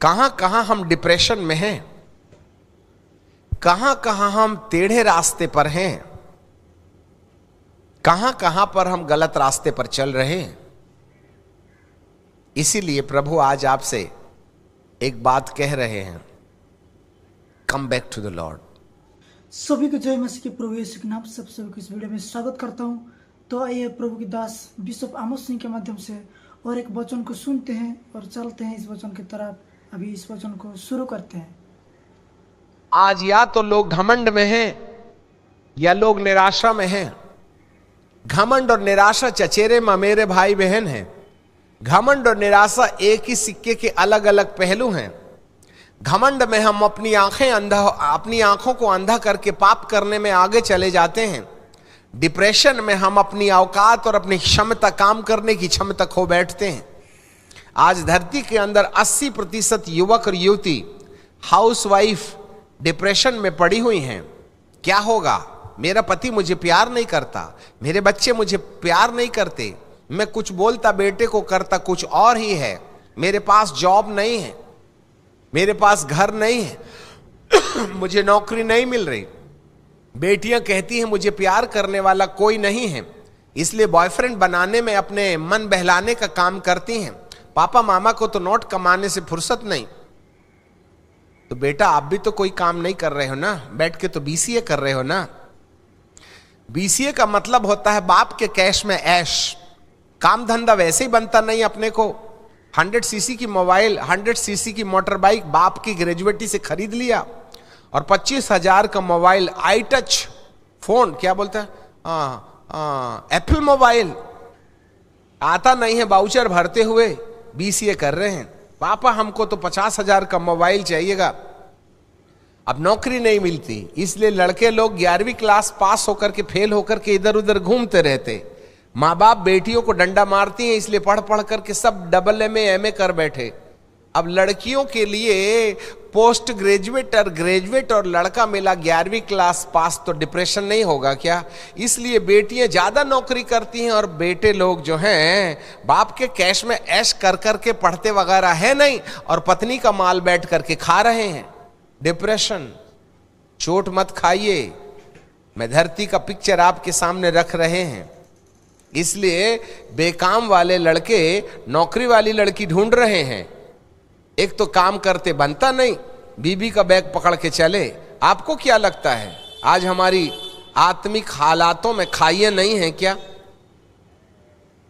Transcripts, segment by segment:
कहां कहां हम डिप्रेशन में हैं, कहां कहां हम टेढ़े रास्ते पर हैं, कहां कहां पर हम गलत रास्ते पर चल रहे हैं। इसीलिए प्रभु आज आपसे एक बात कह रहे हैं, come back to the lord. सभी को जय मसीह के प्रभु यीशु के नाम से सब सभी को इस वीडियो में स्वागत करता हूं। तो आइए प्रभु की दास बिशप आमोस सिंह के माध्यम से और एक वचन को सुनते हैं और चलते हैं इस वचन की तरफ। अभी इस वचन को शुरू करते हैं। आज या तो लोग घमंड में हैं या लोग निराशा में हैं। घमंड और निराशा चचेरे ममेरे भाई बहन हैं। घमंड और निराशा एक ही सिक्के के अलग अलग पहलू हैं। घमंड में हम अपनी आंखों को अंधा करके पाप करने में आगे चले जाते हैं। डिप्रेशन में हम अपनी औकात और अपनी क्षमता, काम करने की क्षमता खो बैठते हैं। आज धरती के अंदर 80% युवक और युवती हाउसवाइफ डिप्रेशन में पड़ी हुई हैं। क्या होगा? मेरा पति मुझे प्यार नहीं करता, मेरे बच्चे मुझे प्यार नहीं करते, मैं कुछ बोलता बेटे को करता कुछ और ही है, मेरे पास जॉब नहीं है, मेरे पास घर नहीं है, मुझे नौकरी नहीं मिल रही। बेटियां कहती हैं मुझे प्यार करने वाला कोई नहीं है, इसलिए बॉयफ्रेंड बनाने में अपने मन बहलाने का काम करती हैं। पापा मामा को तो नोट कमाने से फुर्सत नहीं। तो बेटा आप भी तो कोई काम नहीं कर रहे हो ना, बैठ के तो बीसीए कर रहे हो ना। बीसीए का मतलब होता है बाप के कैश में ऐश। काम धंधा वैसे ही बनता नहीं अपने को। 100 सीसी की मोबाइल, 100 सीसी की मोटर बाइक बाप की ग्रेजुएटी से खरीद लिया और 25,000 का मोबाइल, आई टच फोन, क्या बोलता है, एप्पल मोबाइल आता नहीं है, बाउचर भरते हुए बीसीए कर रहे हैं। पापा हमको तो 50,000 का मोबाइल चाहिएगा। अब नौकरी नहीं मिलती, इसलिए लड़के लोग 11वीं क्लास पास होकर के फेल होकर के इधर उधर घूमते रहते। माँ बाप बेटियों को डंडा मारती हैं, इसलिए पढ़ पढ़ करके सब AA MA कर बैठे। अब लड़कियों के लिए पोस्ट ग्रेजुएट और ग्रेजुएट और लड़का मिला 11वीं क्लास पास, तो डिप्रेशन नहीं होगा क्या? इसलिए बेटियां ज्यादा नौकरी करती हैं और बेटे लोग जो हैं बाप के कैश में ऐश कर करके पढ़ते वगैरह है नहीं और पत्नी का माल बैठ करके खा रहे हैं। डिप्रेशन, चोट मत खाइए। मैं धरती का पिक्चर आपके सामने रख रहे हैं, इसलिए बेकाम वाले लड़के नौकरी वाली लड़की ढूंढ रहे हैं। एक तो काम करते बनता नहीं, बीबी का बैग पकड़ के चले। आपको क्या लगता है आज हमारी आत्मिक हालातों में खाइए नहीं है क्या?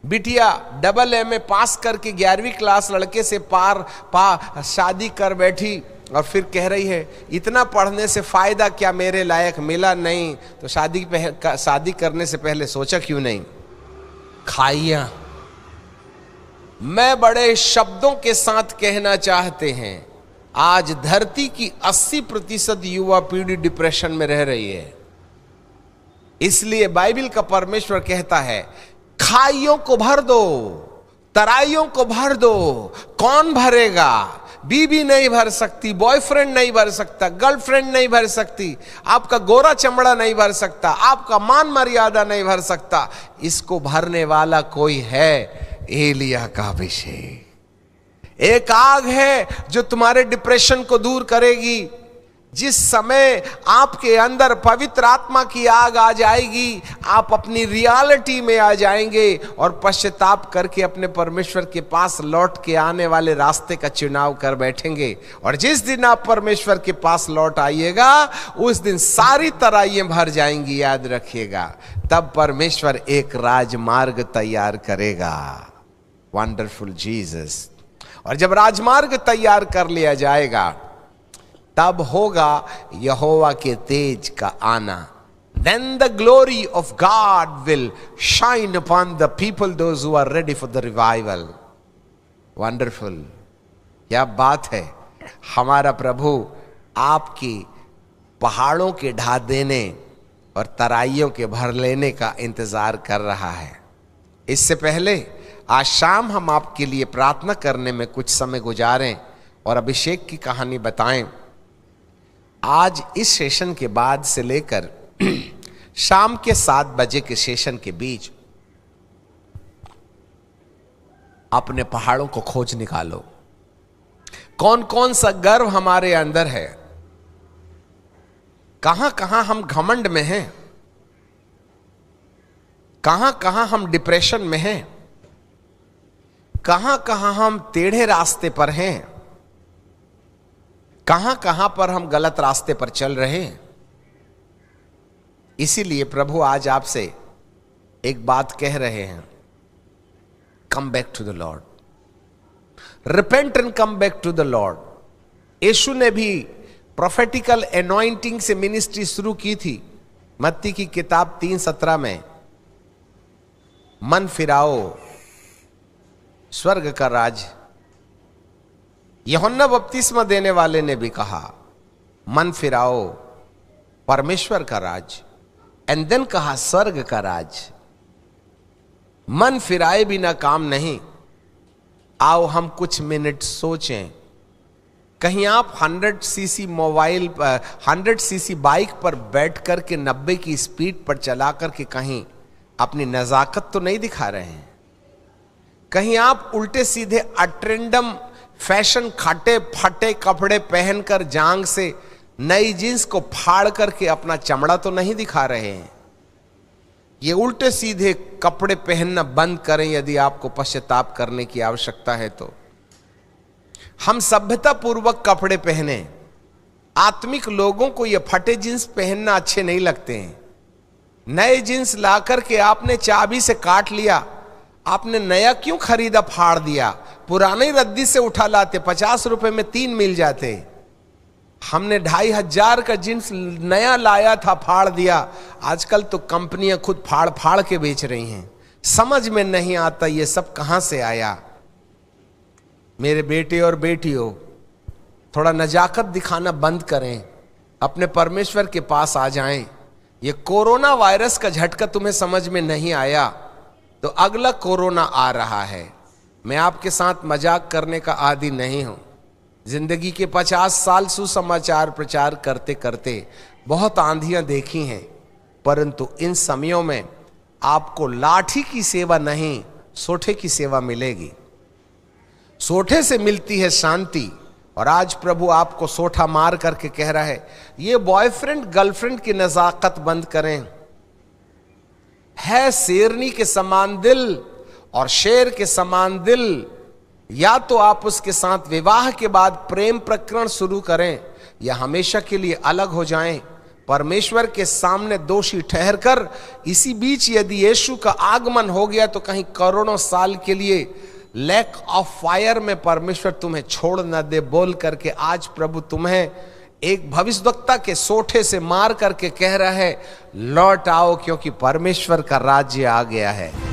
बिटिया AA पास करके 11वीं क्लास लड़के से शादी कर बैठी और फिर कह रही है इतना पढ़ने से फायदा क्या, मेरे लायक मिला नहीं, तो शादी करने से पहले सोचा क्यों नहीं? खाइया। मैं बड़े शब्दों के साथ कहना चाहते हैं, आज धरती की 80% युवा पीढ़ी डिप्रेशन में रह रही है। इसलिए बाइबल का परमेश्वर कहता है खाइयों को भर दो, तराइयों को भर दो। कौन भरेगा? बीबी नहीं भर सकती, बॉयफ्रेंड नहीं भर सकता, गर्लफ्रेंड नहीं भर सकती, आपका गोरा चमड़ा नहीं भर सकता, आपका मान मर्यादा नहीं भर सकता। इसको भरने वाला कोई है, एलिया का अभिषेक। एक आग है जो तुम्हारे डिप्रेशन को दूर करेगी। जिस समय आपके अंदर पवित्र आत्मा की आग आ जाएगी, आप अपनी रियलिटी में आ जाएंगे और पश्चाताप करके अपने परमेश्वर के पास लौट के आने वाले रास्ते का चुनाव कर बैठेंगे। और जिस दिन आप परमेश्वर के पास लौट आइएगा, उस दिन सारी तराइयां भर जाएंगी, याद रखिएगा। तब परमेश्वर एक राजमार्ग तैयार करेगा। Wonderful Jesus. और जब राजमार्ग तैयार कर लिया जाएगा, तब होगा यहोवा के तेज का आना। Then the glory of God will shine upon the people, those who are ready for the revival. Wonderful. क्या बात है। हमारा प्रभु आपकी पहाड़ों के ढा देने और तराइयों के भर लेने का इंतजार कर रहा है। इससे पहले आज शाम हम आपके लिए प्रार्थना करने में कुछ समय गुजारें और अभिषेक की कहानी बताएं। आज इस सेशन के बाद से लेकर शाम के 7 बजे के सेशन के बीच अपने पहाड़ों को खोज निकालो। कौन कौन सा गर्व हमारे अंदर है, कहां कहां हम घमंड में हैं, कहां कहां हम डिप्रेशन में हैं, कहां कहां हम टेढ़े रास्ते पर हैं, कहां कहां पर हम गलत रास्ते पर चल रहे हैं। इसीलिए प्रभु आज आपसे एक बात कह रहे हैं, come back to the lord, repent and come back to the lord. Yeshu ने भी प्रोफेटिकल एनॉइंटिंग से मिनिस्ट्री शुरू की थी। मत्ती की किताब 3:17 में, मन फिराओ स्वर्ग का राज। यूहन्ना बपतिस्मा देने वाले ने भी कहा, मन फिराओ परमेश्वर का राज, एंड देन कहा स्वर्ग का राज। मन फिराए बिना काम नहीं। आओ हम कुछ मिनट सोचें, कहीं आप 100 सीसी मोबाइल 100 सीसी बाइक पर बैठ कर के 90 की स्पीड पर चला करके कहीं अपनी नजाकत तो नहीं दिखा रहे हैं? कहीं आप उल्टे सीधे अट्रेंडम फैशन खाटे फटे कपड़े पहनकर जांग से नई जींस को फाड़ करके अपना चमड़ा तो नहीं दिखा रहे हैं? ये उल्टे सीधे कपड़े पहनना बंद करें यदि आपको पश्चाताप करने की आवश्यकता है तो। हम सभ्यता पूर्वक कपड़े पहने। आत्मिक लोगों को ये फटे जींस पहनना अच्छे नहीं लगते हैं। नए जींस ला करके आपने चाबी से काट लिया, आपने नया क्यों खरीदा, फाड़ दिया? पुराने रद्दी से उठा लाते, 50 रुपए में 3 मिल जाते। हमने 2500 का जींस नया लाया था, फाड़ दिया। आजकल तो कंपनियां खुद फाड़ फाड़ के बेच रही हैं। समझ में नहीं आता ये सब कहां से आया। मेरे बेटे और बेटियों, थोड़ा नजाकत दिखाना बंद करें, अपने परमेश्वर के पास आ जाएं। ये कोरोना वायरस का झटका तुम्हें समझ में नहीं आया तो अगला कोरोना आ रहा है। मैं आपके साथ मजाक करने का आदी नहीं हूं। जिंदगी के 50 साल सुसमाचार प्रचार करते करते बहुत आंधियां देखी हैं, परंतु इन समयों में आपको लाठी की सेवा नहीं, सोठे की सेवा मिलेगी। सोठे से मिलती है शांति, और आज प्रभु आपको सोठा मार करके कह रहा है, ये बॉयफ्रेंड गर्लफ्रेंड की नजाकत बंद करें। है शेरनी के समान दिल और शेर के समान दिल, या तो आप उसके साथ विवाह के बाद प्रेम प्रकरण शुरू करें या हमेशा के लिए अलग हो जाएं, परमेश्वर के सामने दोषी ठहरकर। इसी बीच यदि यीशु का आगमन हो गया तो कहीं करोड़ों साल के लिए लैक ऑफ फायर में परमेश्वर तुम्हें छोड़ न दे बोल करके आज प्रभु तुम्हें एक भविष्यवक्ता के सोठे से मार करके कह रहा है, लौट आओ क्योंकि परमेश्वर का राज्य आ गया है।